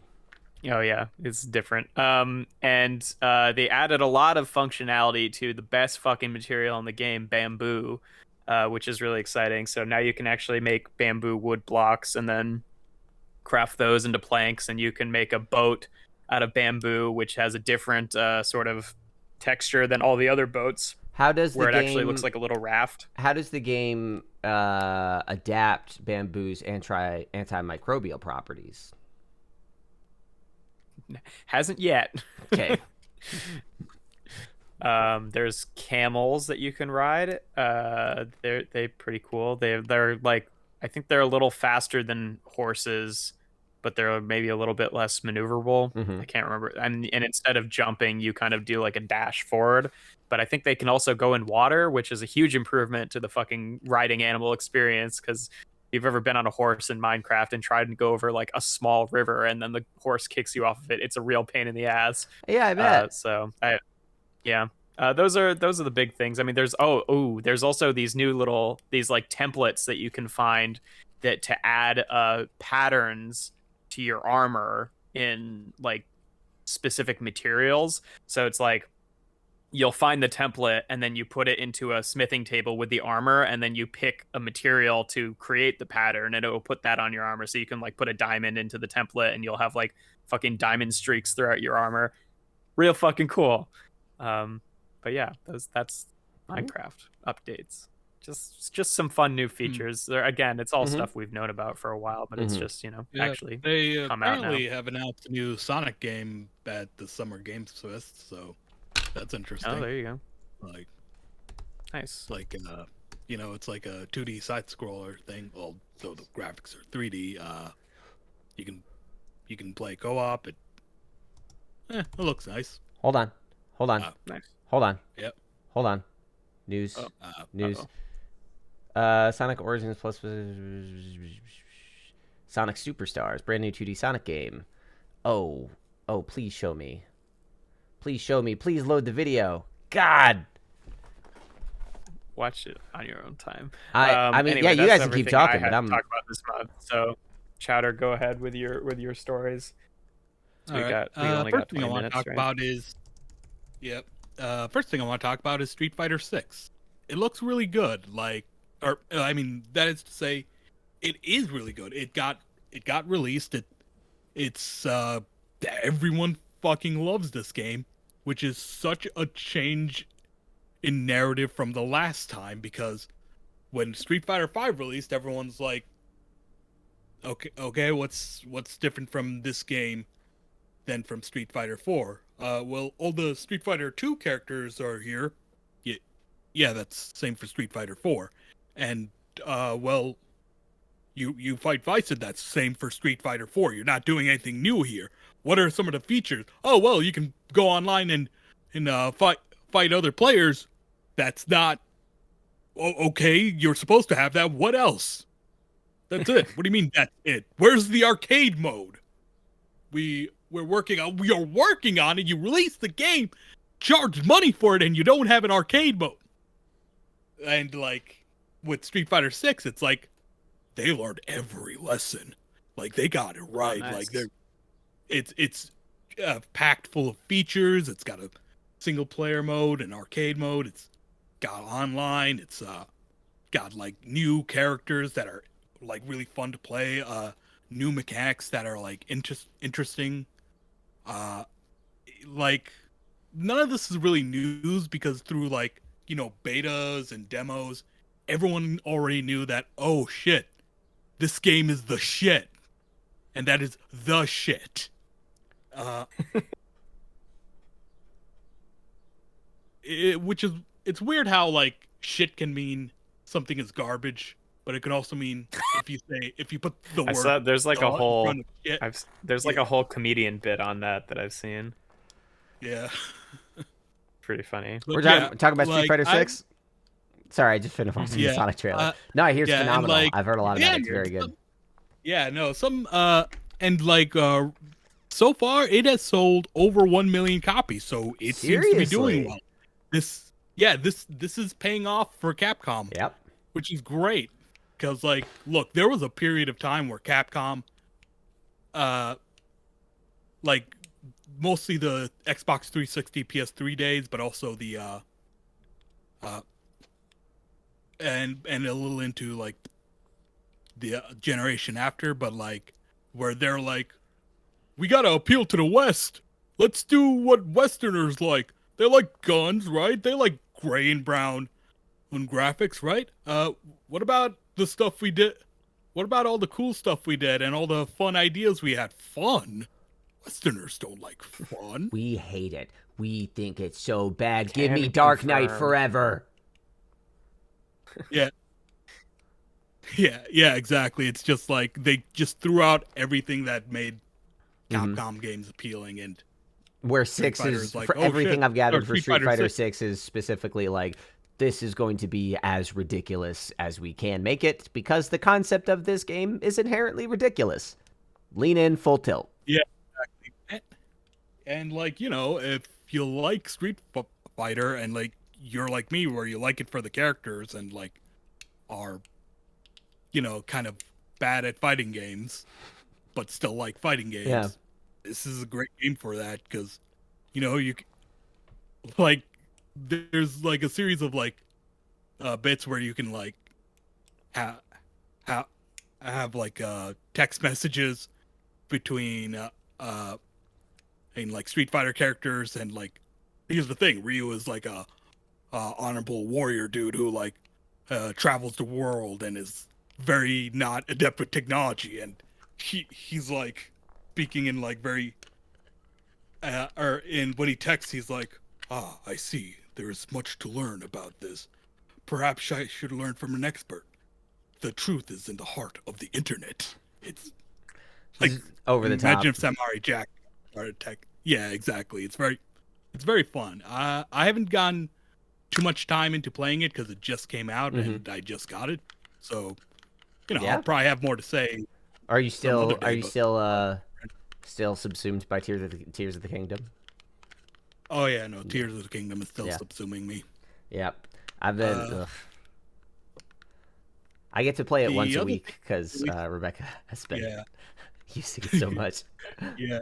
Oh yeah, it's different. And they added a lot of functionality to the best fucking material in the game, bamboo, which is really exciting. So now you can actually make bamboo wood blocks and then craft those into planks, and you can make a boat out of bamboo, which has a different sort of texture than all the other boats. How does where it actually looks like a little raft? How does the game adapt bamboo's antimicrobial properties? Hasn't yet. Okay. There's camels that you can ride. They're pretty cool. They're like, I think they're a little faster than horses, but they're maybe a little bit less maneuverable. Mm-hmm. I can't remember. And instead of jumping, you kind of do like a dash forward. But I think they can also go in water, which is a huge improvement to the fucking riding animal experience. Because if you've ever been on a horse in Minecraft and tried to go over like a small river and then the horse kicks you off of it, it's a real pain in the ass. Yeah, I bet. Those are the big things. I mean, there's also these like templates that you can find that to add patterns to your armor in like specific materials. So it's like you'll find the template and then you put it into a smithing table with the armor, and then you pick a material to create the pattern, and it will put that on your armor. So you can like put a diamond into the template, and you'll have like fucking diamond streaks throughout your armor. Real fucking cool. But yeah, that's Minecraft updates. Just some fun new features. Again, it's all stuff we've known about for a while, but it's just actually they come out now. apparently have announced a new Sonic game at the Summer Games Fest, so that's interesting. Oh, there you go. Like, nice. Like it's like a 2D side scroller thing. Well, though the graphics are 3D. You can play co-op. It looks nice. Hold on. Nice. Hold on. Yep. Hold on. News. News. Sonic Origins plus Sonic Superstars, brand new 2D Sonic game. Oh, please show me. Please show me. Please load the video. God. Watch it on your own time. I mean, anyway, yeah, you guys can everything keep talking, I had but to talk about this month. So, Chowder, go ahead with your stories. We only got 20 minutes. First thing I want to talk about is Street Fighter 6. It looks really good. That is to say, it is really good. It got released. It's everyone fucking loves this game, which is such a change in narrative from the last time, because when Street Fighter 5 released, everyone's like, okay, what's different from this game than from Street Fighter 4. Well, all the Street Fighter 2 characters are here. Yeah, that's same for Street Fighter 4. And well, you fight Vice, and that's same for Street Fighter 4. You're not doing anything new here. What are some of the features? Oh, well, you can go online and fight other players. That's not okay. You're supposed to have that. What else? That's it. What do you mean that's it? Where's the arcade mode? We are working on it. You release the game, charge money for it, and you don't have an arcade mode. And like with Street Fighter 6, it's like they learned every lesson. Like they got it right. Nice. Like it's packed full of features. It's got a single player mode, an arcade mode. It's got online. It's got like new characters that are like really fun to play. New mechanics that are like interesting. Like none of this is really news because through like, you know, betas and demos, everyone already knew that, oh shit, this game is the shit. And that is the shit. It's weird how like shit can mean something is garbage, but it can also mean if you put the word There's like a whole shit, like a whole comedian bit on that I've seen. Yeah. Pretty funny. We're talking about Street Fighter 6. Sorry, I just finished watching the Sonic trailer. No, I hear it's phenomenal. Like, I've heard a lot about it. It's very good. And like so far it has sold over 1 million copies, so it seems to be doing well. This is paying off for Capcom. Yep. Which is great. Because like, look, there was a period of time where Capcom like mostly the Xbox 360, PS3 days, but also the and a little into like the generation after, but like where they're like, we gotta appeal to the West. Let's do what Westerners like. They like guns, right? They like gray and brown and graphics, right? What about the stuff we did? What about all the cool stuff we did and all the fun ideas we had? Fun? Westerners don't like fun. We hate it. We think it's so bad. Give me Dark Knight forever. Yeah. Yeah, exactly. It's just like they just threw out everything that made Capcom games appealing, and where 6 is like, for everything I've gathered for Street Fighter 6 is specifically like, this is going to be as ridiculous as we can make it because the concept of this game is inherently ridiculous. Lean in, full tilt. Yeah, exactly. And like, you know, if you like Street Fighter and like you're like me where you like it for the characters and like are, you know, kind of bad at fighting games but still like fighting games. Yeah. This is a great game for that because, you know, you like there's like a series of like bits where you can like have like text messages between and like Street Fighter characters, and like here's the thing, Ryu is like a honorable warrior dude who like travels the world and is very not adept with technology, and he's like speaking in like very or in when he texts he's like, I see there is much to learn about this. Perhaps I should learn from an expert. The truth is in the heart of the internet. It's like over the top. Imagine if Samari Jack started tech. Yeah, exactly. It's very fun. I haven't gotten too much time into playing it because it just came out and I just got it. So, you know, I'll probably have more to say. Are you still still subsumed by Tears of the Kingdom? Oh yeah, no, Tears of the Kingdom is still subsuming me. Yep. I've been I get to play it once a week because Rebecca has been using it so much. Yeah.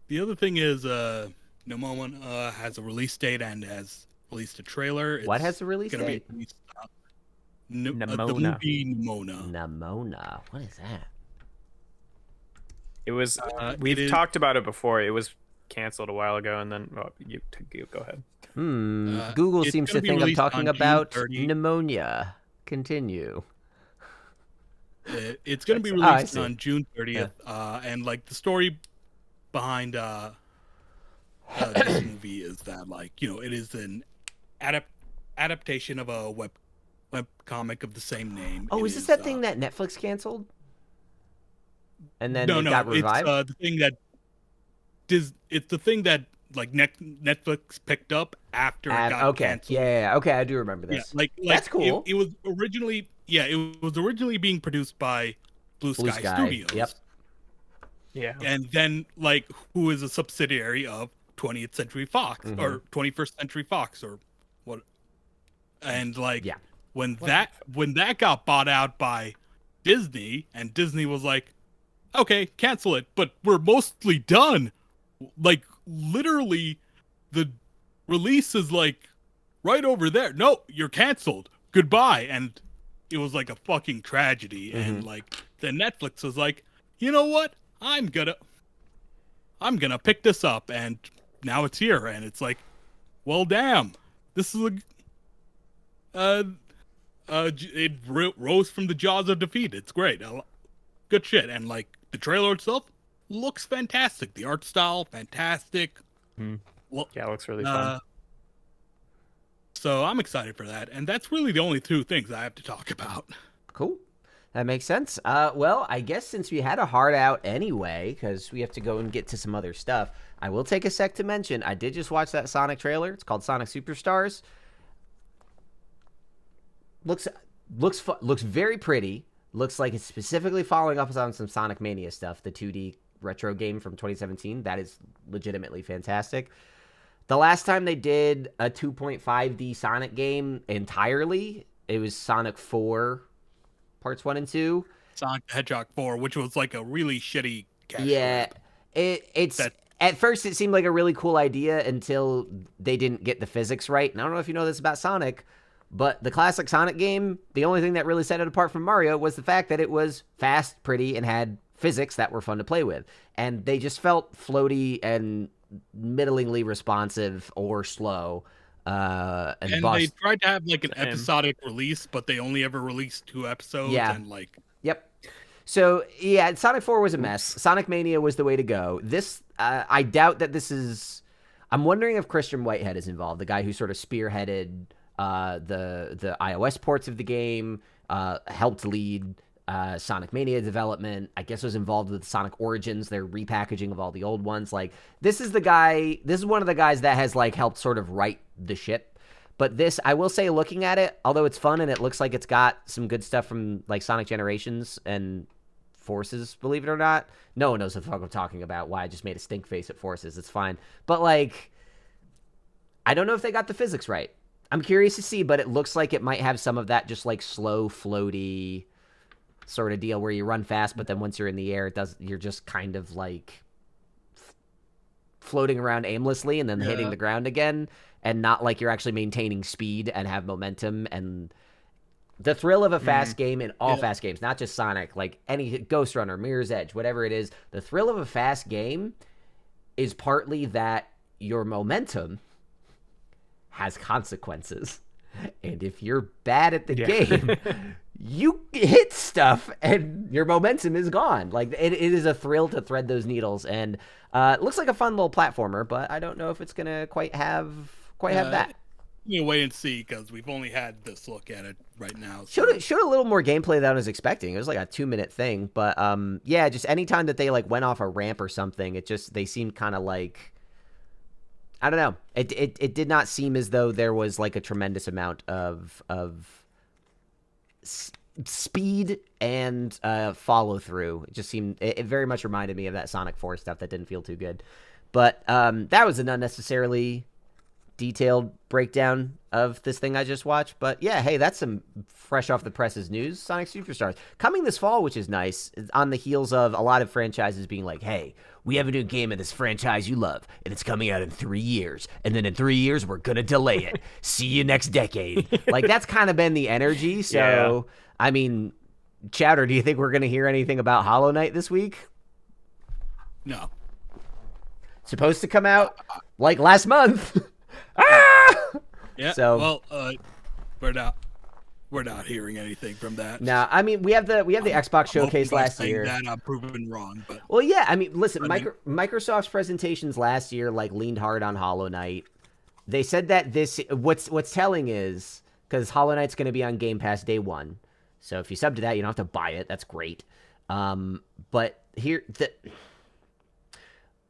The other thing is Nimona has a release date and has released a trailer. What has a release date? Nimona. The movie Nimona. Nimona. What is that? It was. We've talked about it before. It was canceled a while ago, and then you go ahead. Google seems to think I'm talking about pneumonia. Continue. It's going to be released on June 30th, and like the story behind this movie is that, like, it is an adaptation of a web comic of the same name. Oh, It is this that thing that Netflix canceled? And then it got revived? It's the thing that it's the thing that like Netflix picked up after it got canceled. Yeah, okay, I do remember this. Yeah, like that's cool. It was originally being produced by Blue Sky Studios. Yep. Yeah. And then, like, who is a subsidiary of 20th Century Fox or 21st Century Fox or what? And like, when that got bought out by Disney, and Disney was like, okay, cancel it, but we're mostly done. Like, literally, the release is like right over there. No, you're canceled. Goodbye. And it was like a fucking tragedy. And like, then Netflix was like, you know what? I'm gonna pick this up, and now it's here, and it's like, well, damn, this is it rose from the jaws of defeat. It's great, good shit, and like the trailer itself looks fantastic. The art style, fantastic. Well, yeah, it looks really fun. So I'm excited for that, and that's really the only two things I have to talk about. Cool. That makes sense. Well, I guess since we had a hard out anyway, because we have to go and get to some other stuff, I will take a sec to mention, I did just watch that Sonic trailer. It's called Sonic Superstars. Looks very pretty. Looks like it's specifically following up on some Sonic Mania stuff, the 2D retro game from 2017. That is legitimately fantastic. The last time they did a 2.5D Sonic game entirely, it was Sonic 4 Parts 1 and 2. Sonic the Hedgehog 4, which was like a really shitty cash grab. At first it seemed like a really cool idea until they didn't get the physics right. And I don't know if you know this about Sonic, but the classic Sonic game, the only thing that really set it apart from Mario was the fact that it was fast, pretty, and had physics that were fun to play with. And they just felt floaty and middlingly responsive or slow. And they tried to have like an episodic release, but they only ever released 2 episodes. Yeah. And like, yep. So yeah, Sonic 4 was a mess. Sonic Mania was the way to go. This, I doubt that this is. I'm wondering if Christian Whitehead is involved, the guy who sort of spearheaded the iOS ports of the game, helped lead Sonic Mania development. I guess was involved with Sonic Origins, their repackaging of all the old ones. Like, this is one of the guys that has like helped sort of right the ship. But this, I will say, looking at it, although it's fun and it looks like it's got some good stuff from like Sonic Generations and Forces, believe it or not. No one knows what the fuck I'm talking about. Why I just made a stink face at Forces. It's fine. But like, I don't know if they got the physics right. I'm curious to see, but it looks like it might have some of that just like slow, floaty sort of deal where you run fast, but then once you're in the air, you're just kind of like floating around aimlessly and then hitting the ground again, and not like you're actually maintaining speed and have momentum. And the thrill of a fast game in all fast games, not just Sonic, like any Ghost Runner, Mirror's Edge, whatever it is, the thrill of a fast game is partly that your momentum has consequences. And if you're bad at the game, you hit stuff and your momentum is gone. Like, it is a thrill to thread those needles. And it looks like a fun little platformer, but I don't know if it's going to quite have that. You wait and see, because we've only had this look at it right now. So. Showed a little more gameplay than I was expecting. It was like a 2-minute thing. But yeah, just anytime that they like went off a ramp or something, they seemed kind of like, I don't know. It did not seem as though there was like a tremendous amount of speed and follow through. It just seemed, it very much reminded me of that Sonic 4 stuff that didn't feel too good. But that was an unnecessarily detailed breakdown of this thing I just watched. But yeah, hey, that's some fresh off the presses news. Sonic Superstars coming this fall, which is nice, on the heels of a lot of franchises being like, hey, we have a new game of this franchise you love, and it's coming out in 3 years, and then in 3 years we're gonna delay it. See you next decade. Like, that's kind of been the energy. So I mean, Chowder, do you think we're gonna hear anything about Hollow Knight this week? No. Supposed to come out like last month. Yeah. So, well, but we're not hearing anything from that. No, I mean we have the Xbox showcase last year. That I'm proven wrong, but well, yeah, I mean, listen, Microsoft's presentations last year like leaned hard on Hollow Knight. They said that what's telling is because Hollow Knight's going to be on Game Pass day one, so if you sub to that, you don't have to buy it. That's great. But here the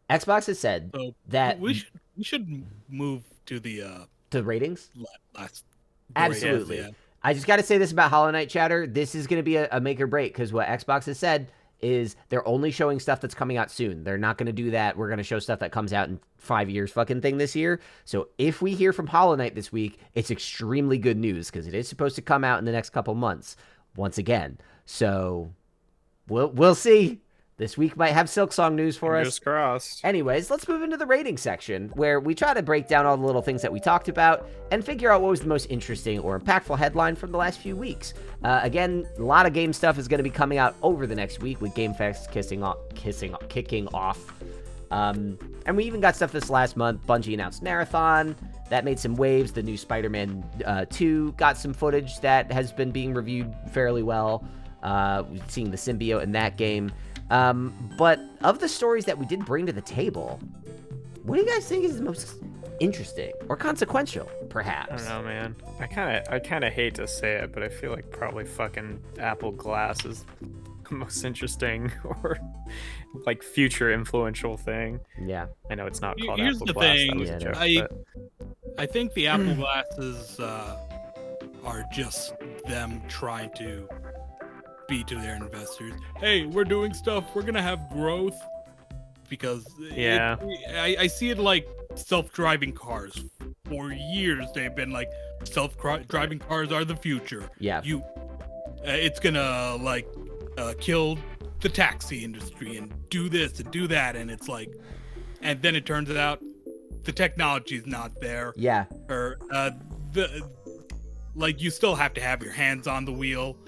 Xbox has said that we should move to the ratings. Last Absolutely. Ratings, yeah. I just got to say this about Hollow Knight, chatter. This is going to be a make or break because what Xbox has said is they're only showing stuff that's coming out soon. They're not going to do that. We're going to show stuff that comes out in 5 years fucking thing this year. So if we hear from Hollow Knight this week, it's extremely good news because it is supposed to come out in the next couple months once again. So we'll see. This week might have Silksong news for us. Fingers crossed. Anyways, let's move into the rating section where we try to break down all the little things that we talked about and figure out what was the most interesting or impactful headline from the last few weeks. Again, a lot of game stuff is going to be coming out over the next week with Game Fest kicking off. And we even got stuff this last month. Bungie announced Marathon. That made some waves. The new Spider-Man 2 got some footage that has been being reviewed fairly well. We've seen the symbiote in that game. But of the stories that we did bring to the table, what do you guys think is the most interesting or consequential, perhaps? I don't know, man. I kind of hate to say it, but I feel like probably fucking Apple Glass is the most interesting or like future influential thing. Yeah. I know it's not called Here's Apple the Glass. thing. That was a joke, I think the Apple Glasses are just them trying to be to their investors, hey, we're doing stuff, we're gonna have growth, because I see it like self-driving cars. For years they've been like self-driving cars are the future. Yeah, it's gonna like kill the taxi industry and do this and do that, and it's like, and then it turns out the technology is not there. Yeah, or like you still have to have your hands on the wheel.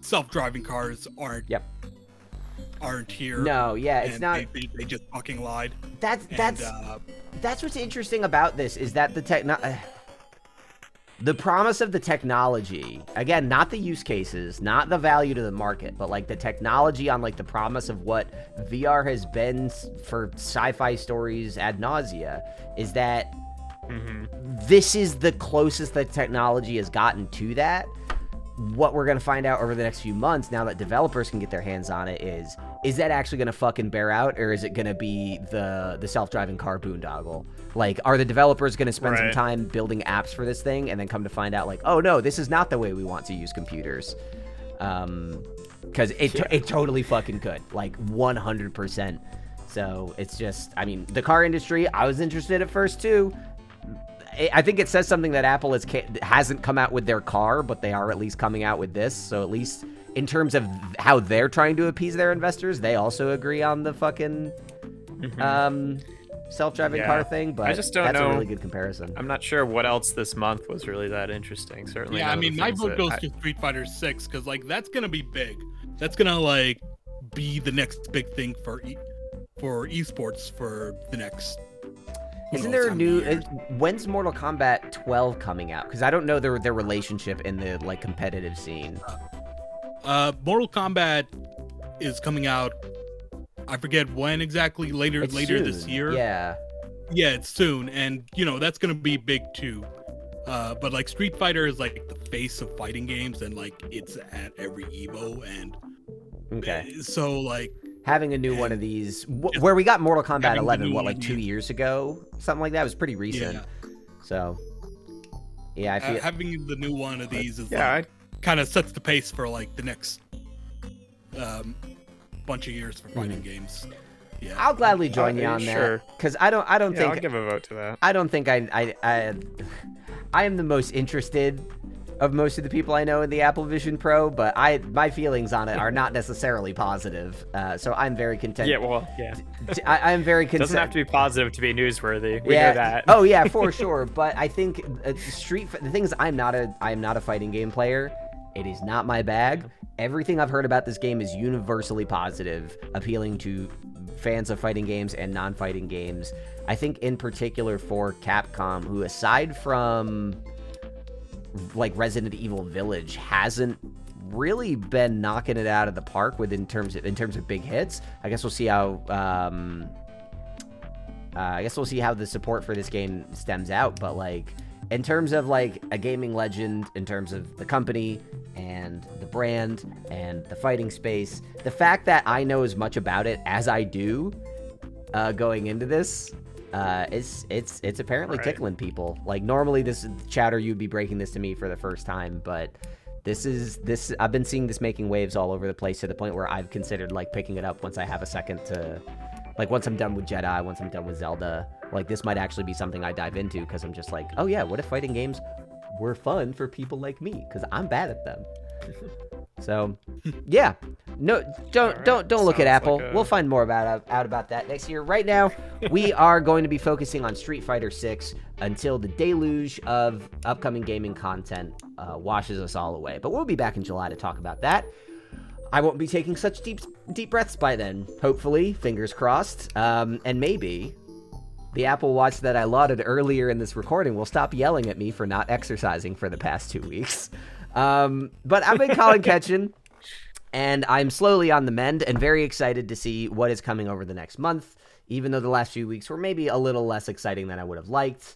Self-driving cars aren't here. No, yeah, it's not. They just fucking lied. That's what's interesting about this is that the promise of the technology, again, not the use cases, not the value to the market, but like the technology on like the promise of what VR has been for sci-fi stories ad nausea, is that this is the closest that technology has gotten to that. What we're going to find out over the next few months, now that developers can get their hands on it, is that actually going to fucking bear out, or is it going to be the self-driving car boondoggle? Like, are the developers going to spend some time building apps for this thing and then come to find out, like, oh no, this is not the way we want to use computers? Because it totally fucking could, like 100%. So it's just, I mean, the car industry, I was interested at first too. I think it says something that Apple hasn't come out with their car, but they are at least coming out with this. So at least in terms of how they're trying to appease their investors, they also agree on the fucking self-driving car thing. But I just don't know. That's a really good comparison. I'm not sure what else this month was really that interesting. Certainly. Yeah, I mean, my vote goes to Street Fighter 6 because like that's gonna be big. That's gonna like be the next big thing for esports for the next. Isn't there a new? When's Mortal Kombat 12 coming out? Because I don't know their relationship in the like competitive scene. Mortal Kombat is coming out. I forget when exactly. Later this year. Yeah. Yeah, it's soon, and you know that's gonna be big too. But like Street Fighter is like the face of fighting games, and like it's at every Evo, and so like. Having a new one of these, where we got Mortal Kombat 11, what, like 2 years ago? Something like that. It was pretty recent. Yeah. So, yeah, I feel... having the new one of these is kind of sets the pace for, like, the next bunch of years for fighting games. Yeah. I'll gladly join you on that. Because I don't think... I'll give a vote to that. I don't think I am the most interested of most of the people I know in the Apple Vision Pro, but my feelings on it are not necessarily positive. So I'm very content. Yeah, well, yeah. I'm very content. Doesn't have to be positive to be newsworthy. We know that. Oh yeah, for sure. But I think the thing is, I'm not a fighting game player. It is not my bag. Everything I've heard about this game is universally positive, appealing to fans of fighting games and non-fighting games. I think in particular for Capcom, who aside from like Resident Evil Village hasn't really been knocking it out of the park in terms of big hits. I guess we'll see how the support for this game stems out, but like in terms of like a gaming legend, in terms of the company and the brand and the fighting space, the fact that I know as much about it as I do going into this, it's apparently tickling people. Like normally this Chowder, you'd be breaking this to me for the first time, but this I've been seeing this making waves all over the place to the point where I've considered like picking it up once I have a second to, like once I'm done with Jedi, once I'm done with Zelda. Like this might actually be something I dive into because I'm just like, oh yeah, what if fighting games were fun for people like me? Because I'm bad at them. So yeah, no, don't look at Apple. We'll find more out about that next year. Right now, we are going to be focusing on Street Fighter 6 until the deluge of upcoming gaming content washes us all away. But we'll be back in July to talk about that. I won't be taking such deep breaths by then. Hopefully, fingers crossed. And maybe the Apple Watch that I lauded earlier in this recording will stop yelling at me for not exercising for the past 2 weeks. But I've been Colin Ketchen, and I'm slowly on the mend and very excited to see what is coming over the next month, even though the last few weeks were maybe a little less exciting than I would have liked.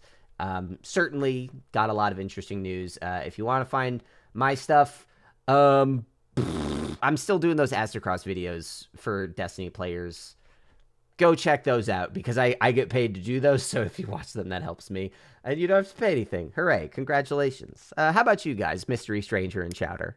Certainly got a lot of interesting news. If you want to find my stuff, I'm still doing those Astrocross videos for Destiny players. Go check those out because I get paid to do those. So if you watch them, that helps me. And you don't have to pay anything. Hooray. Congratulations. How about you guys, Mystery Stranger and Chowder?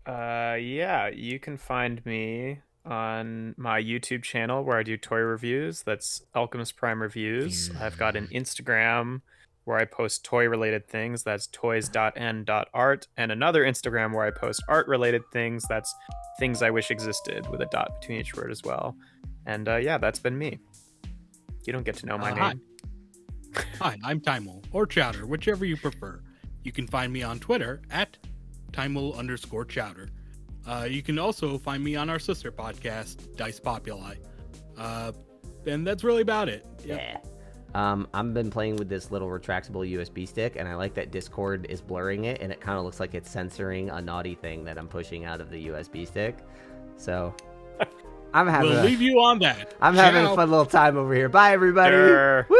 Yeah, you can find me on my YouTube channel where I do toy reviews. That's Alchemist Prime Reviews. I've got an Instagram where I post toy-related things. That's toys.n.art. And another Instagram where I post art-related things. That's things I wish existed with a dot between each word as well. And yeah, that's been me. You don't get to know my name. Hi, I'm Timel, or Chowder, whichever you prefer. You can find me on Twitter at Timel_Chowder. You can also find me on our sister podcast, Dice Populi. And that's really about it. Yep. Yeah. I've been playing with this little retractable USB stick, and I like that Discord is blurring it, and it kind of looks like it's censoring a naughty thing that I'm pushing out of the USB stick. So I'm having we'll leave you on that. I'm having a fun little time over here. Bye, everybody. Sure. Woo!